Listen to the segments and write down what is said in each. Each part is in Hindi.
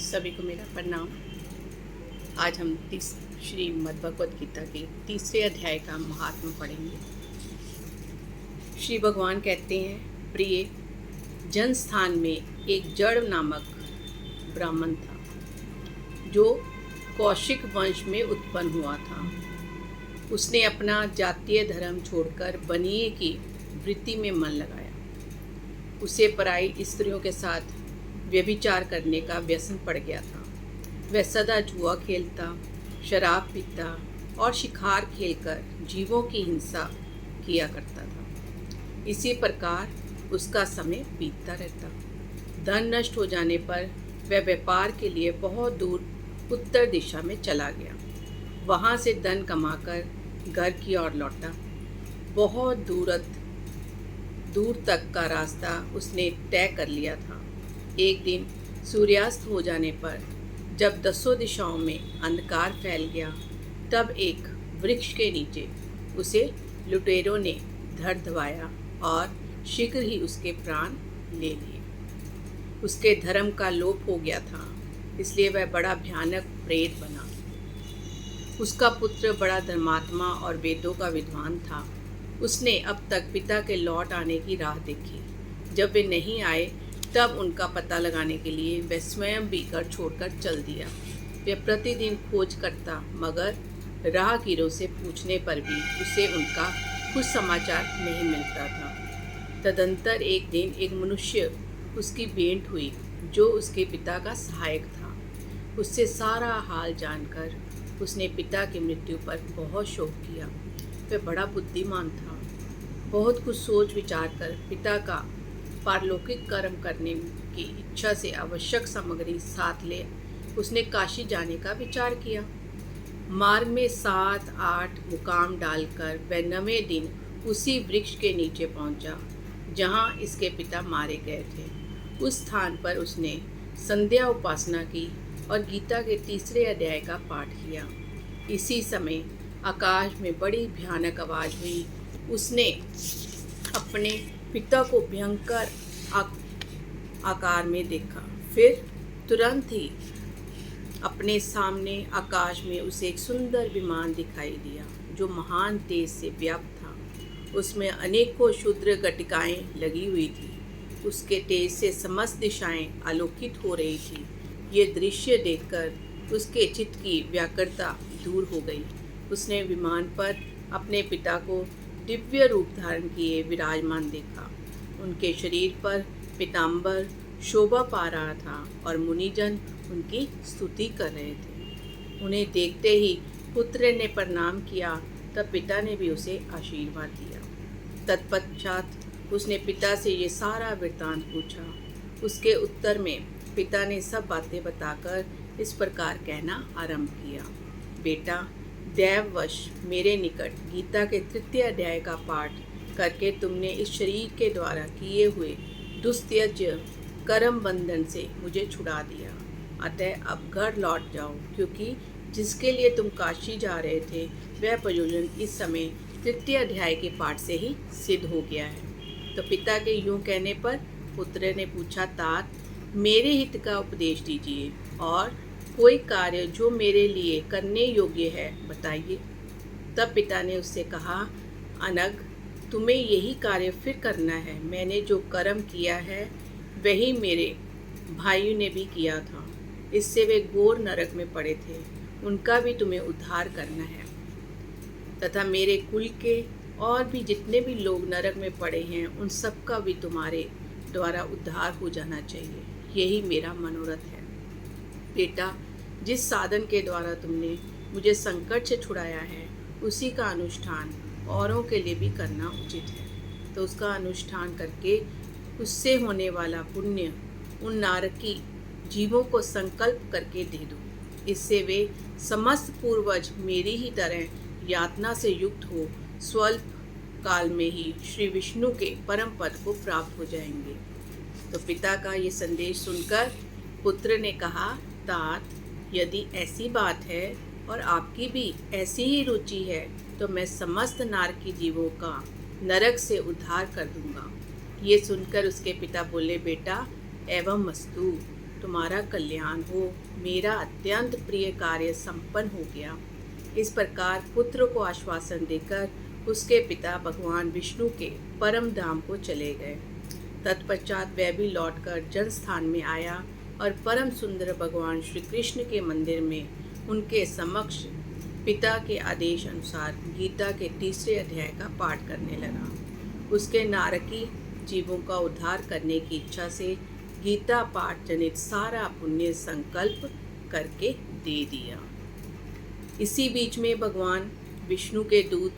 सभी को मेरा प्रणाम। आज हम श्रीमद् भगवद गीता के तीसरे अध्याय का महात्म्य पढ़ेंगे। श्री भगवान कहते हैं, प्रिय, जन स्थान में एक जड़ नामक ब्राह्मण था जो कौशिक वंश में उत्पन्न हुआ था। उसने अपना जातीय धर्म छोड़कर बनिए की वृत्ति में मन लगाया। उसे पराई स्त्रियों के साथ व्यभिचार करने का व्यसन पड़ गया था। वह सदा जुआ खेलता, शराब पीता और शिकार खेलकर जीवों की हिंसा किया करता था। इसी प्रकार उसका समय बीतता रहता। धन नष्ट हो जाने पर वह व्यापार के लिए बहुत दूर उत्तर दिशा में चला गया। वहाँ से धन कमाकर घर की ओर लौटा। बहुत दूर तक का रास्ता उसने तय कर लिया था। एक दिन सूर्यास्त हो जाने पर जब दसों दिशाओं में अंधकार फैल गया, तब एक वृक्ष के नीचे उसे लुटेरों ने धर दबाया और शीघ्र ही उसके प्राण ले लिए। उसके धर्म का लोप हो गया था, इसलिए वह बड़ा भयानक प्रेत बना। उसका पुत्र बड़ा धर्मात्मा और वेदों का विद्वान था। उसने अब तक पिता के लौट आने की राह देखी। जब वे नहीं आए, तब उनका पता लगाने के लिए वह स्वयं भी घर छोड़कर चल दिया। वह प्रतिदिन खोज करता, मगर राहगीरों से पूछने पर भी उसे उनका कुछ समाचार नहीं मिलता था। तदंतर एक दिन एक मनुष्य उसकी भेंट हुई जो उसके पिता का सहायक था। उससे सारा हाल जानकर उसने पिता की मृत्यु पर बहुत शोक किया। वह बड़ा बुद्धिमान था। बहुत कुछ सोच विचार कर पिता का पारलौकिक कर्म करने की इच्छा से आवश्यक सामग्री साथ ले उसने काशी जाने का विचार किया। मार्ग में 7-8 मुकाम डालकर वह 9वें दिन उसी वृक्ष के नीचे पहुंचा जहां इसके पिता मारे गए थे। उस स्थान पर उसने संध्या उपासना की और गीता के तीसरे अध्याय का पाठ किया। इसी समय आकाश में बड़ी भयानक आवाज़ हुई। उसने अपने पिता को भयंकर आकार में देखा। फिर तुरंत ही अपने सामने आकाश में उसे एक सुंदर विमान दिखाई दिया जो महान तेज से व्याप्त था। उसमें अनेकों क्षुद्र गट्टिकाएं लगी हुई थी। उसके तेज से समस्त दिशाएं आलोकित हो रही थी। ये दृश्य देखकर उसके चित्त की व्याकुलता दूर हो गई। उसने विमान पर अपने पिता को दिव्य रूप धारण किए विराजमान देखा। उनके शरीर पर पीताम्बर शोभा पा रहा था और मुनिजन उनकी स्तुति कर रहे थे। उन्हें देखते ही पुत्र ने प्रणाम किया, तब पिता ने भी उसे आशीर्वाद दिया। तत्पश्चात उसने पिता से ये सारा वृत्तांत पूछा। उसके उत्तर में पिता ने सब बातें बताकर इस प्रकार कहना आरंभ किया, बेटा, दैववश मेरे निकट गीता के तृतीय अध्याय का पाठ करके तुमने इस शरीर के द्वारा किए हुए दुस्त्यज्य कर्म बंधन से मुझे छुड़ा दिया। अतः अब घर लौट जाओ, क्योंकि जिसके लिए तुम काशी जा रहे थे वह प्रयोजन इस समय तृतीय अध्याय के पाठ से ही सिद्ध हो गया है। तो पिता के यूँ कहने पर पुत्र ने पूछा, तात, मेरे हित का उपदेश दीजिए और कोई कार्य जो मेरे लिए करने योग्य है बताइए। तब पिता ने उससे कहा, अनग, तुम्हें यही कार्य फिर करना है। मैंने जो कर्म किया है वही मेरे भाइयों ने भी किया था। इससे वे घोर नरक में पड़े थे। उनका भी तुम्हें उद्धार करना है तथा मेरे कुल के और भी जितने भी लोग नरक में पड़े हैं उन सब का भी तुम्हारे द्वारा उद्धार हो जाना चाहिए। यही मेरा मनोरथ है। बेटा, जिस साधन के द्वारा तुमने मुझे संकट से छुड़ाया है उसी का अनुष्ठान औरों के लिए भी करना उचित है। तो उसका अनुष्ठान करके उससे होने वाला पुण्य उन नारकी जीवों को संकल्प करके दे दो। इससे वे समस्त पूर्वज मेरी ही तरह यातना से युक्त हो स्वल्प काल में ही श्री विष्णु के परम पद को प्राप्त हो जाएंगे। तो पिता का ये संदेश सुनकर पुत्र ने कहा, तात, यदि ऐसी बात है और आपकी भी ऐसी ही रुचि है तो मैं समस्त नारकी जीवों का नरक से उद्धार कर दूंगा। ये सुनकर उसके पिता बोले, बेटा, एवं मस्तु, तुम्हारा कल्याण हो, मेरा अत्यंत प्रिय कार्य संपन्न हो गया। इस प्रकार पुत्र को आश्वासन देकर उसके पिता भगवान विष्णु के परम धाम को चले गए। तत्पश्चात वह भी लौटकर जनस्थान में आया और परम सुंदर भगवान श्री कृष्ण के मंदिर में उनके समक्ष पिता के आदेश अनुसार गीता के 3रे अध्याय का पाठ करने लगा। उसके नारकी जीवों का उद्धार करने की इच्छा से गीता पाठ जनित सारा पुण्य संकल्प करके दे दिया। इसी बीच में भगवान विष्णु के दूत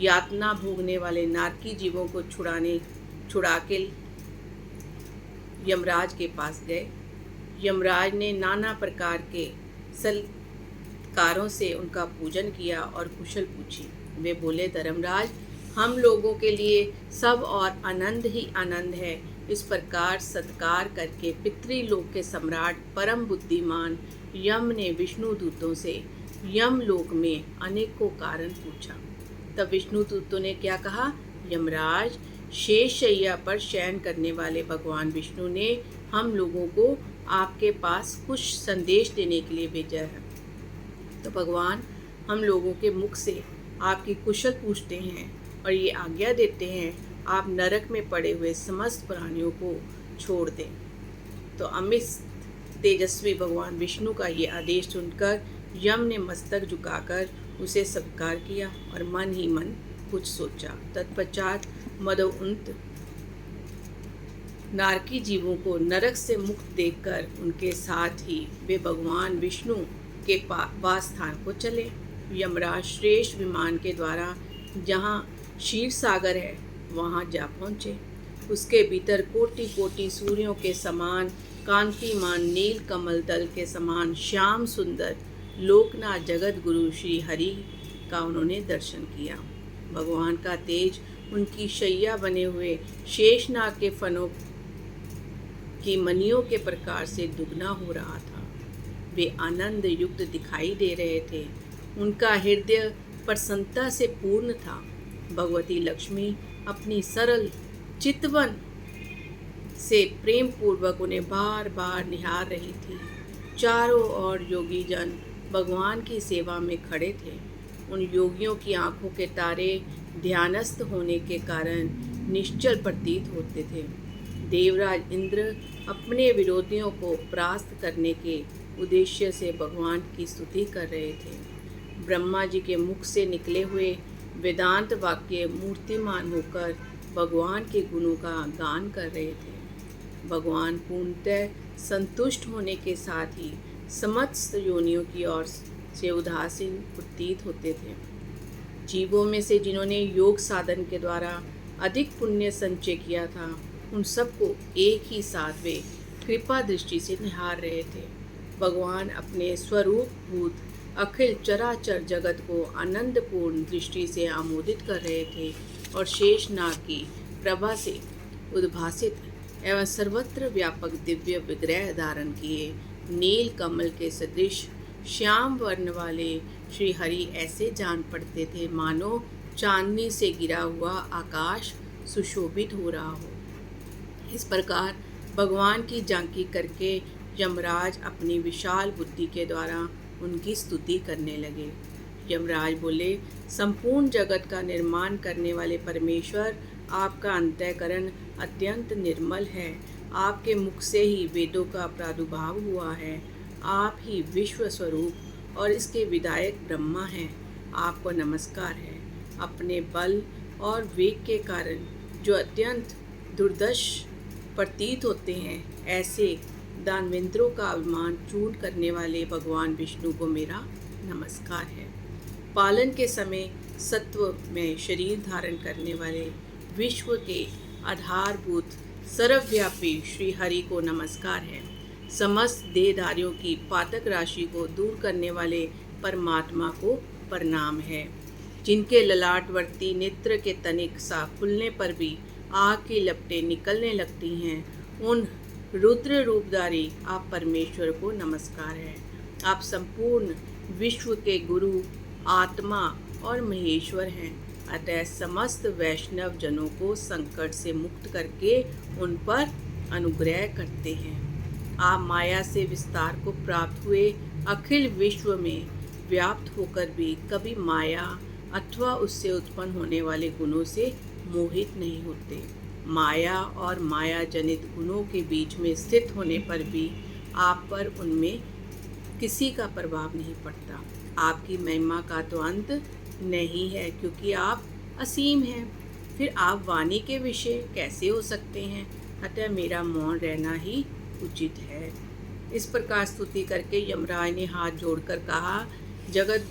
यातना भोगने वाले नारकी जीवों को छुड़ा के यमराज के पास गए। यमराज ने नाना प्रकार के सत्कारों से उनका पूजन किया और कुशल पूछी। वे बोले, धर्मराज, हम लोगों के लिए सब और आनंद ही आनंद है। इस प्रकार सत्कार करके पितृलोक के सम्राट परम बुद्धिमान यम ने विष्णु दूतों से यम लोक में अनेकों कारण पूछा। तब विष्णु दूतों ने क्या कहा? यमराज, शेष शैया पर शयन करने वाले भगवान विष्णु ने हम लोगों को आपके पास कुछ संदेश देने के लिए भेजा है। तो भगवान हम लोगों के मुख से आपकी कुशल पूछते हैं और ये आज्ञा देते हैं आप नरक में पड़े हुए समस्त प्राणियों को छोड़ दें। तो अमित तेजस्वी भगवान विष्णु का ये आदेश सुनकर यम ने मस्तक झुकाकर उसे सत्कार किया और मन ही मन कुछ सोचा। तत्पश्चात मदोन्नत नारकी जीवों को नरक से मुक्त देखकर उनके साथ ही वे भगवान विष्णु के वास स्थान को चले। यमराज श्रेष्ठ विमान के द्वारा जहाँ क्षीर सागर है वहाँ जा पहुँचे। उसके भीतर कोटि कोटि सूर्यों के समान कांतिमान नील कमल दल के समान श्याम सुंदर लोकनाथ जगत गुरु श्री हरि का उन्होंने दर्शन किया। भगवान का तेज उनकी शैया बने हुए शेषनाग के फनों की मनियों के प्रकार से दुगना हो रहा था। वे आनंद युक्त दिखाई दे रहे थे। उनका हृदय प्रसन्नता से पूर्ण था। भगवती लक्ष्मी अपनी सरल चितवन से प्रेम पूर्वक उन्हें बार बार निहार रही थी। चारों ओर योगी जन भगवान की सेवा में खड़े थे। उन योगियों की आंखों के तारे ध्यानस्थ होने के कारण निश्चल प्रतीत होते थे। देवराज इंद्र अपने विरोधियों को परास्त करने के उद्देश्य से भगवान की स्तुति कर रहे थे। ब्रह्मा जी के मुख से निकले हुए वेदांत वाक्य मूर्तिमान होकर भगवान के गुणों का गान कर रहे थे। भगवान पूर्णतः संतुष्ट होने के साथ ही समस्त योनियों की ओर से उदासीन प्रतीत होते थे। जीवों में से जिन्होंने योग साधन के द्वारा अधिक पुण्य संचय किया था, उन सबको एक ही साथ वे कृपा दृष्टि से निहार रहे थे। भगवान अपने स्वरूप भूत अखिल चराचर जगत को आनंदपूर्ण दृष्टि से आमोदित कर रहे थे और शेषनाग की प्रभा से उद्भासित एवं सर्वत्र व्यापक दिव्य विग्रह धारण किए नील कमल के सदृश श्याम वर्ण वाले श्री हरि ऐसे जान पड़ते थे मानो चांदनी से गिरा हुआ आकाश सुशोभित हो रहा हो। इस प्रकार भगवान की झांकी करके यमराज अपनी विशाल बुद्धि के द्वारा उनकी स्तुति करने लगे। यमराज बोले, संपूर्ण जगत का निर्माण करने वाले परमेश्वर, आपका अंतःकरण अत्यंत निर्मल है। आपके मुख से ही वेदों का प्रादुर्भाव हुआ है। आप ही विश्व स्वरूप और इसके विधायक ब्रह्मा हैं। आपको नमस्कार है। अपने बल और वेग के कारण जो अत्यंत दुर्दश प्रतीत होते हैं, ऐसे दानवेंद्रों का अभिमान चूर्ण करने वाले भगवान विष्णु को मेरा नमस्कार है। पालन के समय सत्व में शरीर धारण करने वाले विश्व के आधारभूत सर्वव्यापी श्री हरि को नमस्कार है। समस्त देहधारियों की पातक राशि को दूर करने वाले परमात्मा को प्रणाम है। जिनके ललाटवर्ती नेत्र के तनिक सा खुलने पर भी आग की लपटें निकलने लगती हैं, उन रुद्र रूपधारी आप परमेश्वर को नमस्कार है। आप संपूर्ण विश्व के गुरु, आत्मा और महेश्वर हैं। अतः समस्त वैष्णव जनों को संकट से मुक्त करके उन पर अनुग्रह करते हैं। आप माया से विस्तार को प्राप्त हुए अखिल विश्व में व्याप्त होकर भी कभी माया अथवा उससे उत्पन्न होने वाले गुणों से मोहित नहीं होते। माया और माया जनित गुणों के बीच में स्थित होने पर भी आप पर उनमें किसी का प्रभाव नहीं पड़ता। आपकी महिमा का तो अंत नहीं है, क्योंकि आप असीम हैं। फिर आप वाणी के विषय कैसे हो सकते हैं? अतः मेरा मौन रहना ही उचित है। इस प्रकार स्तुति करके यमराज ने हाथ जोड़कर कहा, जगत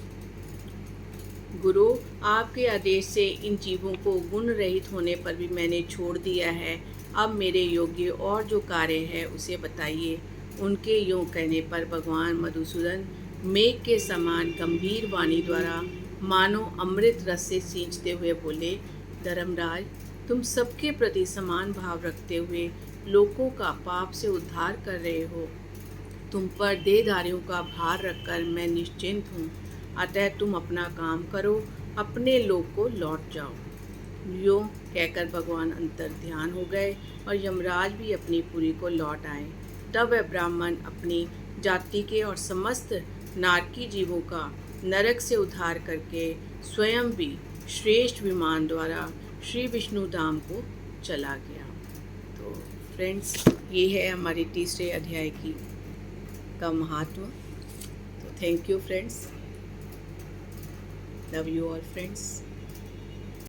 गुरु, आपके आदेश से इन जीवों को गुण रहित होने पर भी मैंने छोड़ दिया है। अब मेरे योग्य और जो कार्य है उसे बताइए। उनके यूँ कहने पर भगवान मधुसूदन मेघ के समान गंभीर वाणी द्वारा मानो अमृत रस से सींचते हुए बोले, धर्मराज, तुम सबके प्रति समान भाव रखते हुए लोगों का पाप से उद्धार कर रहे हो। तुम पर देहधारियों का भार रखकर मैं निश्चिंत हूँ। अतः तुम अपना काम करो, अपने लोक को लौट जाओ। यूँ कहकर भगवान अंतर ध्यान हो गए और यमराज भी अपनी पुरी को लौट आए। तब वह ब्राह्मण अपनी जाति के और समस्त नारकी जीवों का नरक से उद्धार करके स्वयं भी श्रेष्ठ विमान द्वारा श्री विष्णु धाम को चला गया। तो फ्रेंड्स, ये है हमारे तीसरे अध्याय का महात्म। तो thank you friends, love you all friends.